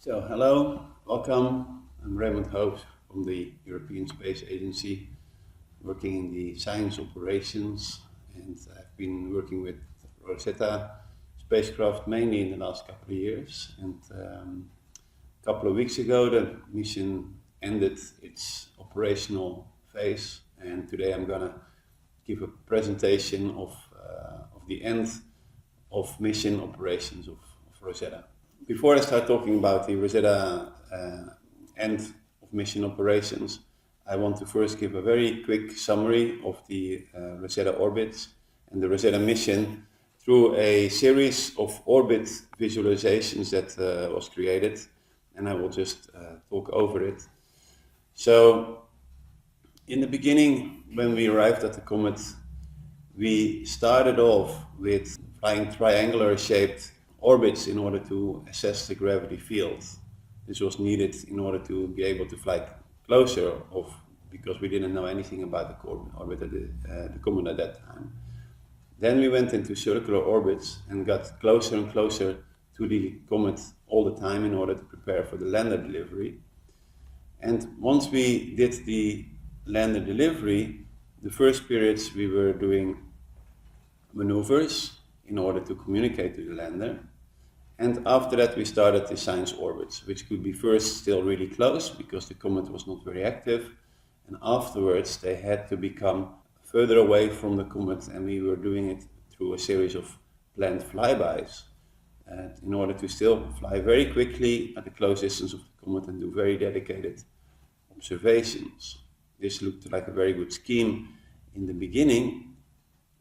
So, hello, welcome. I'm Raymond Hoofs from the European Space Agency, working in the science operations, and I've been working with Rosetta spacecraft mainly in the last couple of years. And a couple of weeks ago, the mission ended its operational phase, and today I'm gonna give a presentation of the end of mission operations of Rosetta. Before I start talking about the Rosetta end of mission operations, I want to first give a very quick summary of the Rosetta orbits and the Rosetta mission through a series of orbit visualizations that was created, and I will just talk over it. So, in the beginning, when we arrived at the Comet, we started off with flying triangular shaped orbits in order to assess the gravity field. This was needed in order to be able to fly closer because we didn't know anything about the orbit of the Comet at that time. Then we went into circular orbits and got closer and closer to the Comet all the time in order to prepare for the lander delivery. And once we did the lander delivery, the first periods we were doing maneuvers in order to communicate to the lander. And after that we started the science orbits, which could be first still really close because the Comet was not very active, and afterwards they had to become further away from the Comet, and we were doing it through a series of planned flybys in order to still fly very quickly at the close distance of the Comet and do very dedicated observations. This looked like a very good scheme in the beginning,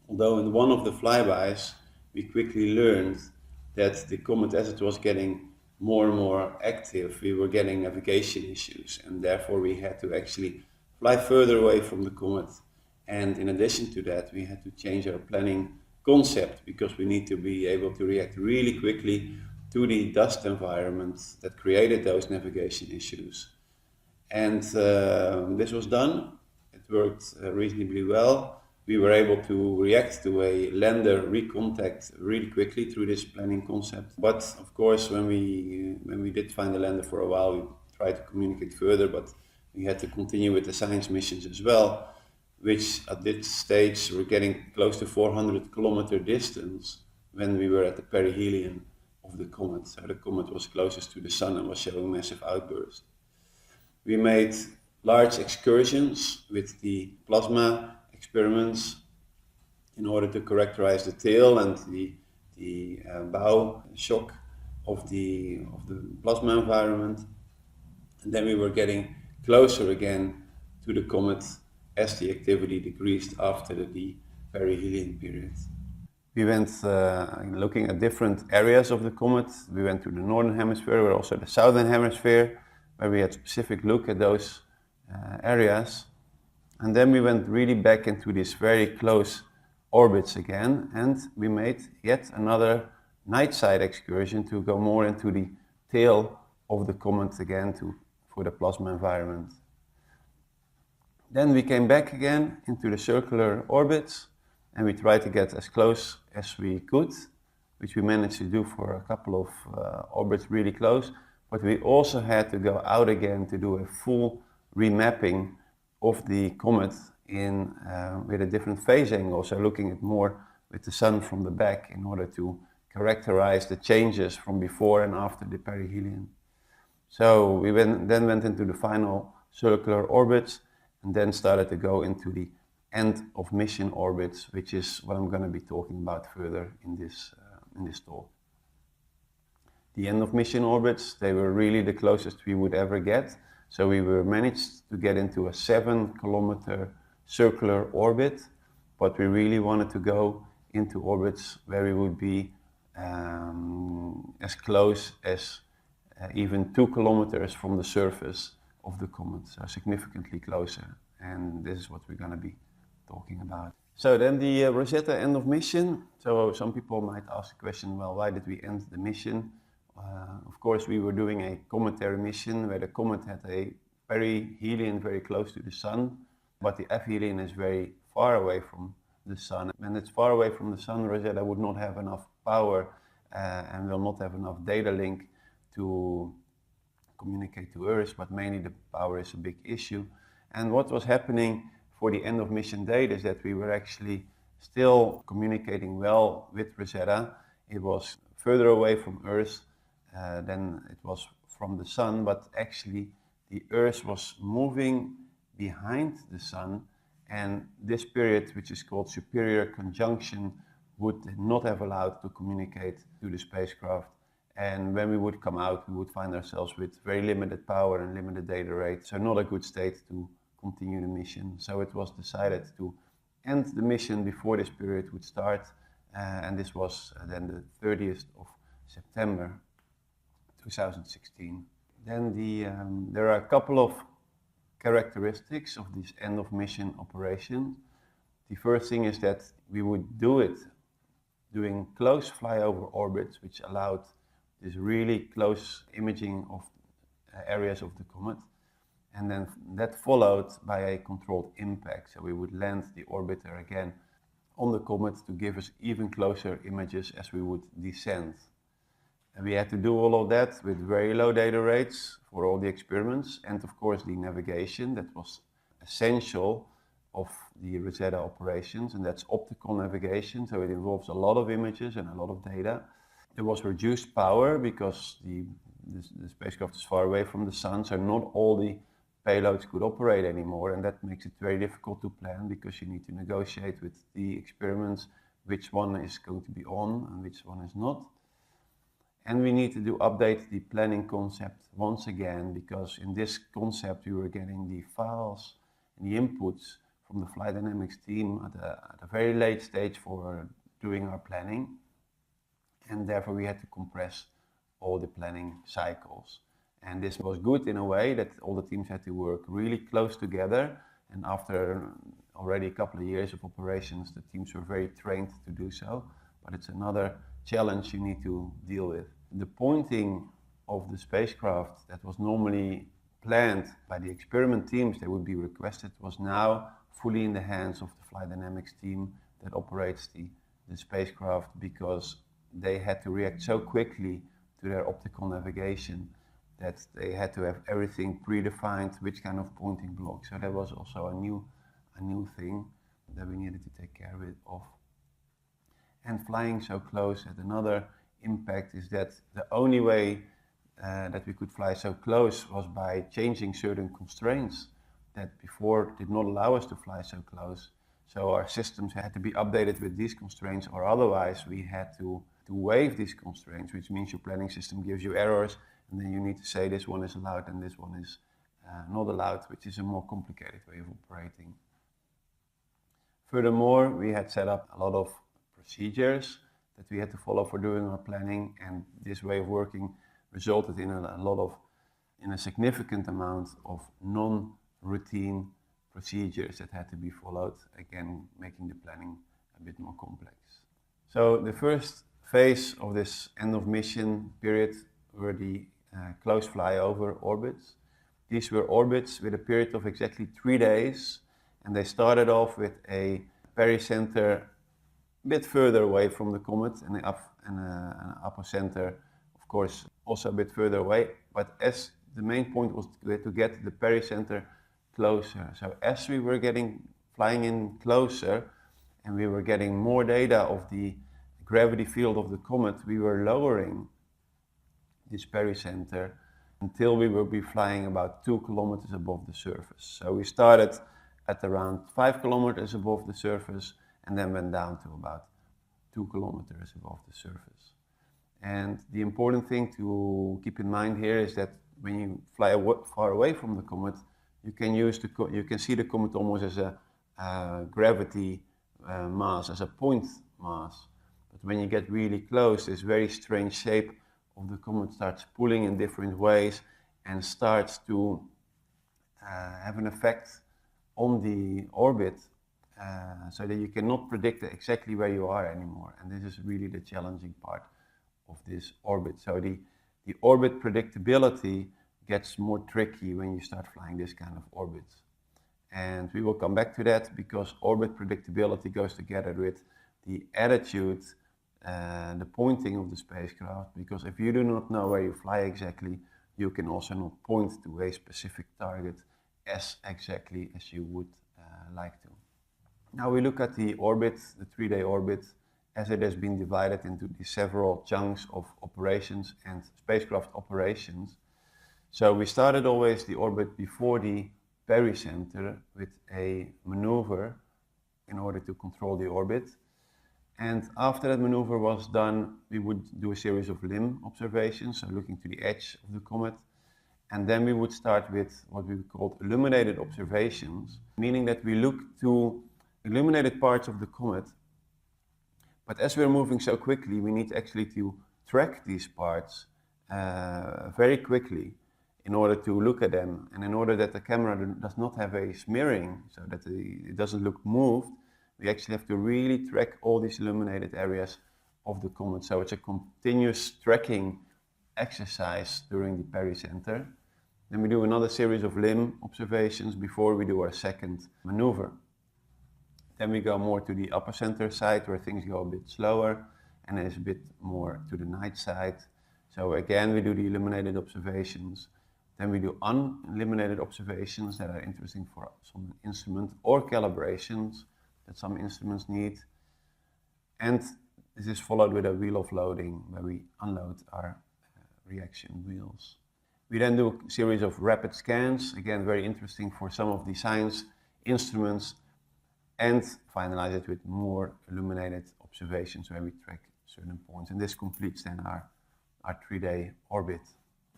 although in one of the flybys we quickly learned that the Comet, as it was getting more and more active, we were getting navigation issues, and therefore we had to actually fly further away from the Comet. And in addition to that, we had to change our planning concept because we need to be able to react really quickly to the dust environment that created those navigation issues. And this was done. It worked reasonably well. We were able to react to a lander recontact really quickly through this planning concept. But of course, when we did find the lander for a while, we tried to communicate further, but we had to continue with the science missions as well, which at this stage were getting close to 400 kilometer distance when we were at the perihelion of the Comet. So the Comet was closest to the Sun and was showing massive outbursts. We made large excursions with the plasma experiments in order to characterize the tail and the bow shock of the plasma environment. And then we were getting closer again to the Comet as the activity decreased after the perihelion period. We went looking at different areas of the Comet. We went to the northern hemisphere, but also the southern hemisphere, where we had specific look at those areas. And then we went really back into these very close orbits again, and we made yet another night side excursion to go more into the tail of the Comet again for the plasma environment. Then we came back again into the circular orbits, and we tried to get as close as we could, which we managed to do for a couple of orbits really close. But we also had to go out again to do a full remapping of the Comet with a different phase angle, so looking at more with the Sun from the back in order to characterize the changes from before and after the perihelion. So we then went into the final circular orbits and then started to go into the end of mission orbits, which is what I'm going to be talking about further in this talk. The end of mission orbits, they were really the closest we would ever get. So we managed to get into a 7-kilometer circular orbit, but we really wanted to go into orbits where we would be as close as even 2 kilometers from the surface of the Comet, so significantly closer. And this is what we're going to be talking about. So then the Rosetta end of mission. So some people might ask the question, well, why did we end the mission? Of course, we were doing a cometary mission where the Comet had a perihelion very close to the Sun, but the aphelion is very far away from the Sun. When it's far away from the Sun, Rosetta would not have enough power and will not have enough data link to communicate to Earth, but mainly the power is a big issue. And what was happening for the end of mission date is that we were actually still communicating well with Rosetta. It was further away from Earth than it was from the Sun, but actually the Earth was moving behind the Sun, and this period, which is called superior conjunction, would not have allowed to communicate to the spacecraft. And when we would come out, we would find ourselves with very limited power and limited data rate, so not a good state to continue the mission. So it was decided to end the mission before this period would start, and this was then the 30th of September 2016. Then there are a couple of characteristics of this end of mission operation. The first thing is that we would do it doing close flyover orbits, which allowed this really close imaging of areas of the comet. And then that followed by a controlled impact. So we would land the orbiter again on the comet to give us even closer images as we would descend. And we had to do all of that with very low data rates for all the experiments, and of course the navigation that was essential of the Rosetta operations, and that's optical navigation, so it involves a lot of images and a lot of data. There was reduced power because the spacecraft is far away from the Sun, so not all the payloads could operate anymore, and that makes it very difficult to plan because you need to negotiate with the experiments which one is going to be on and which one is not. And we need to update the planning concept once again, because in this concept we were getting the files and the inputs from the flight dynamics team at a very late stage for doing our planning, and therefore we had to compress all the planning cycles. And this was good in a way that all the teams had to work really close together, and after already a couple of years of operations the teams were very trained to do so, but it's another challenge you need to deal with. The pointing of the spacecraft that was normally planned by the experiment teams, they would be requested, was now fully in the hands of the flight dynamics team that operates the spacecraft, because they had to react so quickly to their optical navigation that they had to have everything predefined, which kind of pointing block. So that was also a new thing that we needed to take care of. And flying so close had another impact, is that the only way that we could fly so close was by changing certain constraints that before did not allow us to fly so close. So our systems had to be updated with these constraints, or otherwise we had to waive these constraints, which means your planning system gives you errors, and then you need to say this one is allowed and this one is not allowed, which is a more complicated way of operating. Furthermore, we had set up a lot of procedures that we had to follow for doing our planning, and this way of working resulted in a significant amount of non-routine procedures that had to be followed, again making the planning a bit more complex. So the first phase of this end of mission period were the close flyover orbits. These were orbits with a period of exactly 3 days, and they started off with a pericenter a bit further away from the comet, and an apocenter, of course, also a bit further away. But as the main point was to get the pericenter closer. So as we were flying in closer, and we were getting more data of the gravity field of the comet, we were lowering this pericenter until we will be flying about 2 kilometers above the surface. So we started at around 5 kilometers above the surface, and then went down to about 2 kilometers above the surface. And the important thing to keep in mind here is that when you fly far away from the comet, you can see the comet almost as a gravity mass, as a point mass. But when you get really close, this very strange shape of the comet starts pulling in different ways and starts to have an effect on the orbit, so that you cannot predict exactly where you are anymore. And this is really the challenging part of this orbit. So the orbit predictability gets more tricky when you start flying this kind of orbits. And we will come back to that, because orbit predictability goes together with the attitude, the pointing of the spacecraft, because if you do not know where you fly exactly, you can also not point to a specific target as exactly as you would like to. Now we look at the orbit, the 3-day orbit, as it has been divided into the several chunks of operations and spacecraft operations. So we started always the orbit before the pericenter with a maneuver in order to control the orbit. And after that maneuver was done, we would do a series of limb observations, so looking to the edge of the comet. And then we would start with what we called illuminated observations, meaning that we look to illuminated parts of the comet. But as we're moving so quickly, we need actually to track these parts very quickly in order to look at them, and in order that the camera does not have a smearing, so that it doesn't look moved, we actually have to really track all these illuminated areas of the comet. So it's a continuous tracking exercise during the pericenter. Then we do another series of limb observations before we do our second maneuver. Then we go more to the upper center side where things go a bit slower, and it's a bit more to the night side. So again, we do the illuminated observations. Then we do unilluminated observations that are interesting for some instrument, or calibrations that some instruments need. And this is followed with a wheel offloading where we unload our reaction wheels. We then do a series of rapid scans, again very interesting for some of the science instruments, and finalize it with more illuminated observations where we track certain points. And this completes then our 3-day orbit.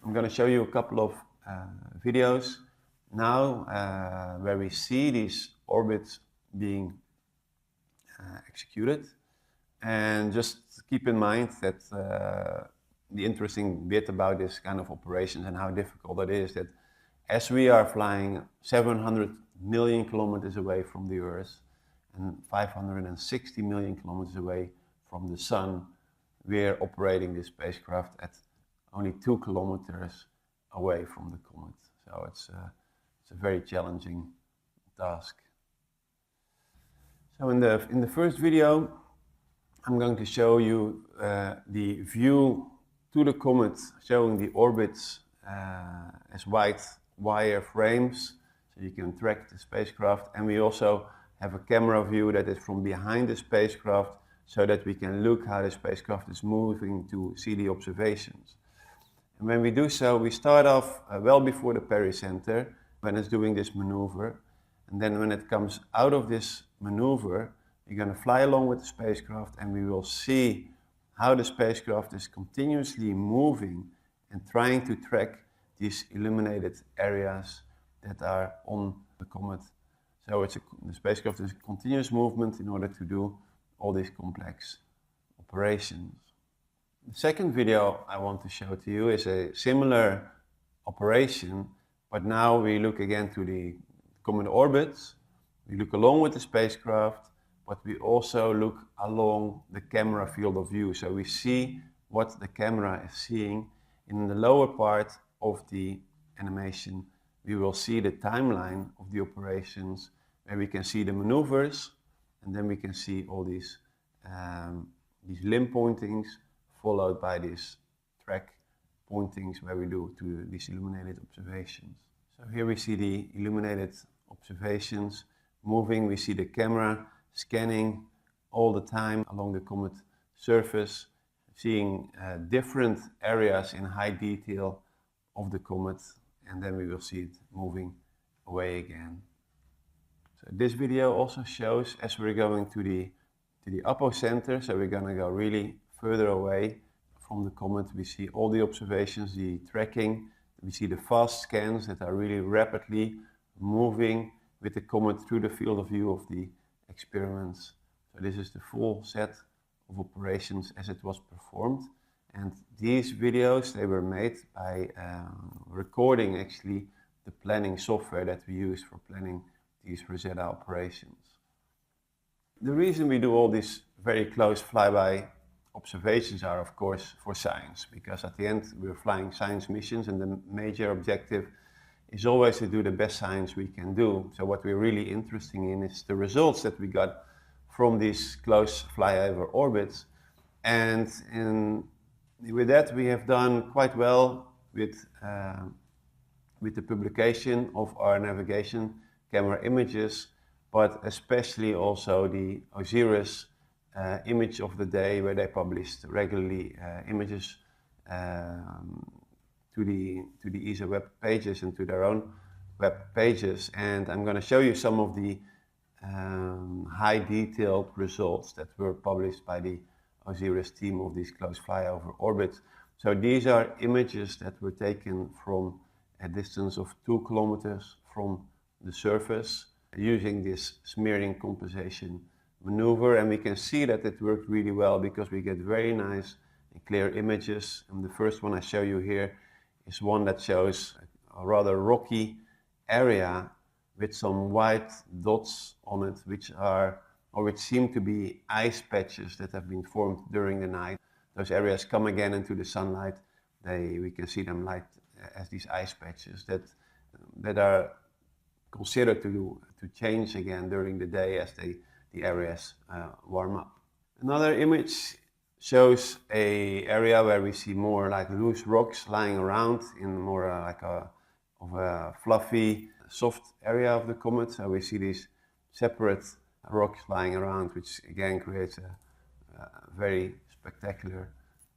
I'm going to show you a couple of videos now where we see these orbits being executed. And just keep in mind that the interesting bit about this kind of operations and how difficult it is, that as we are flying 700 million kilometers away from the Earth and 560 million kilometers away from the Sun, we're operating this spacecraft at only 2 kilometers away from the comet. So it's a very challenging task. So in the first video, I'm going to show you the view to the comet, showing the orbits as white wire frames, so you can track the spacecraft. And we also have a camera view that is from behind the spacecraft, so that we can look how the spacecraft is moving to see the observations. And when we do so, we start off well before the pericenter, when it's doing this maneuver. And then when it comes out of this maneuver, we're going to fly along with the spacecraft, and we will see how the spacecraft is continuously moving and trying to track these illuminated areas that are on the comet. So the spacecraft is a continuous movement in order to do all these complex operations. The second video I want to show to you is a similar operation, but now we look again to the comet orbits. We look along with the spacecraft, but we also look along the camera field of view. So we see what the camera is seeing. In the lower part of the animation, we will see the timeline of the operations, where we can see the maneuvers, and then we can see all these limb pointings, followed by these track pointings where we do to these illuminated observations. So here we see the illuminated observations moving. We see the camera scanning all the time along the comet surface, seeing different areas in high detail of the comet, and then we will see it moving away again. So this video also shows as we're going to the apocenter, so we're going to go really further away from the comet. We see all the observations, the tracking. We see the fast scans that are really rapidly moving with the comet through the field of view of the experiments. So this is the full set of operations as it was performed. And these videos, they were made by recording actually the planning software that we use for planning these Rosetta operations. The reason we do all these very close flyby observations are, of course, for science, because at the end we're flying science missions, and the major objective is always to do the best science we can do. So what we're really interested in is the results that we got from these close flyover orbits. And with that we have done quite well with the publication of our navigation camera images, but especially also the OSIRIS image of the day, where they published regularly images to the ESA web pages and to their own web pages. And I'm going to show you some of the high detailed results that were published by the OSIRIS team of these close flyover orbits. So these are images that were taken from a distance of 2 kilometers from the surface using this smearing compensation maneuver, and we can see that it worked really well because we get very nice and clear images. And the first one I show you here is one that shows a rather rocky area with some white dots on it, which seem to be ice patches that have been formed during the night. Those areas come again into the sunlight. We can see them light as these ice patches that are considered to change again during the day as the areas warm up. Another image shows an area where we see more like loose rocks lying around in more like a fluffy, soft area of the comet. So we see these separate rocks lying around, which again creates a very spectacular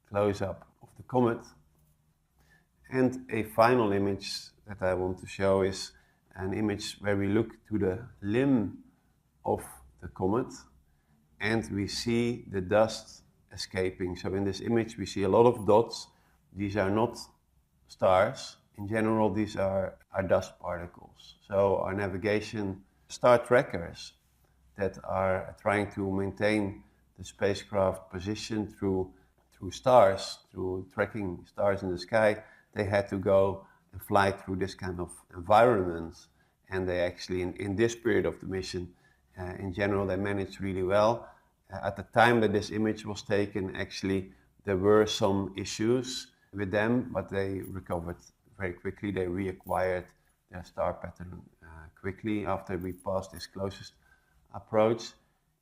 close-up of the comet. And a final image that I want to show is an image where we look to the limb of the comet and we see the dust escaping. So in this image we see a lot of dots. These are not stars. In general, these are dust particles. So our navigation star trackers that are trying to maintain the spacecraft position through stars, through tracking stars in the sky, they had to go and fly through this kind of environment. And they actually, in this period of the mission, in general, they managed really well. At the time that this image was taken, actually, there were some issues with them, but they recovered very quickly. They reacquired their star pattern quickly after we passed this closest approach.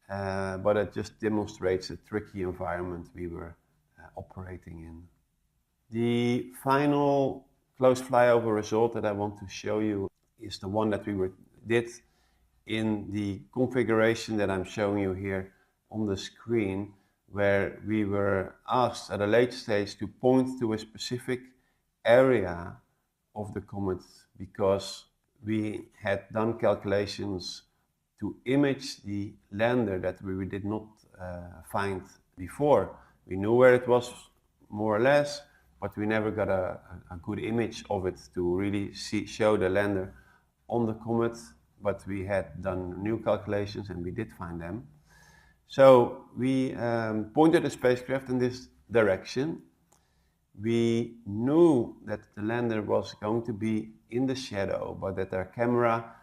But it just demonstrates the tricky environment we were operating in. The final close flyover result that I want to show you is the one that we did in the configuration that I'm showing you here on the screen, where we were asked at a late stage to point to a specific area of the comet because we had done calculations to image the lander that we did not find before. We knew where it was more or less, but we never got a good image of it to really show the lander on the comet. But we had done new calculations and we did find them. So we pointed the spacecraft in this direction. We knew that the lander was going to be in the shadow, but that our camera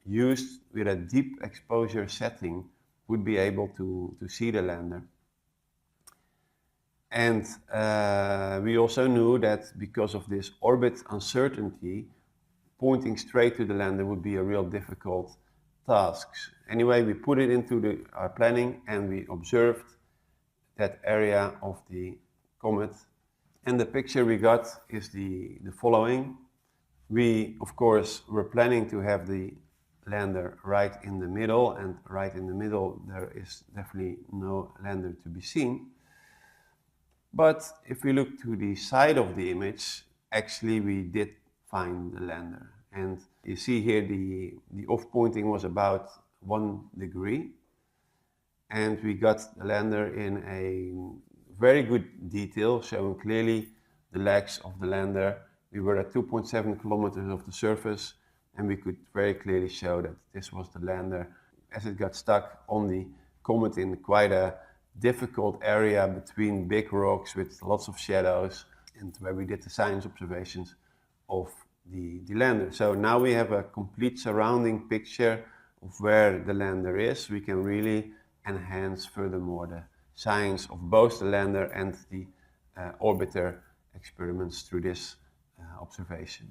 used with a deep exposure setting would be able to see the lander. And we also knew that because of this orbit uncertainty, pointing straight to the lander would be a real difficult task. Anyway, we put it into our planning and we observed that area of the comet. And the picture we got is the following. We, of course, were planning to have the lander right in the middle, and right in the middle there is definitely no lander to be seen. But if we look to the side of the image, actually we did find the lander. And you see here the off-pointing was about 1 degree. And we got the lander in a very good detail, showing clearly the legs of the lander. We were at 2.7 kilometers of the surface, and we could very clearly show that this was the lander as it got stuck on the comet in quite a difficult area between big rocks with lots of shadows, and where we did the science observations of the lander. So now we have a complete surrounding picture of where the lander is. We can really enhance furthermore the science of both the lander and the orbiter experiments through this observation.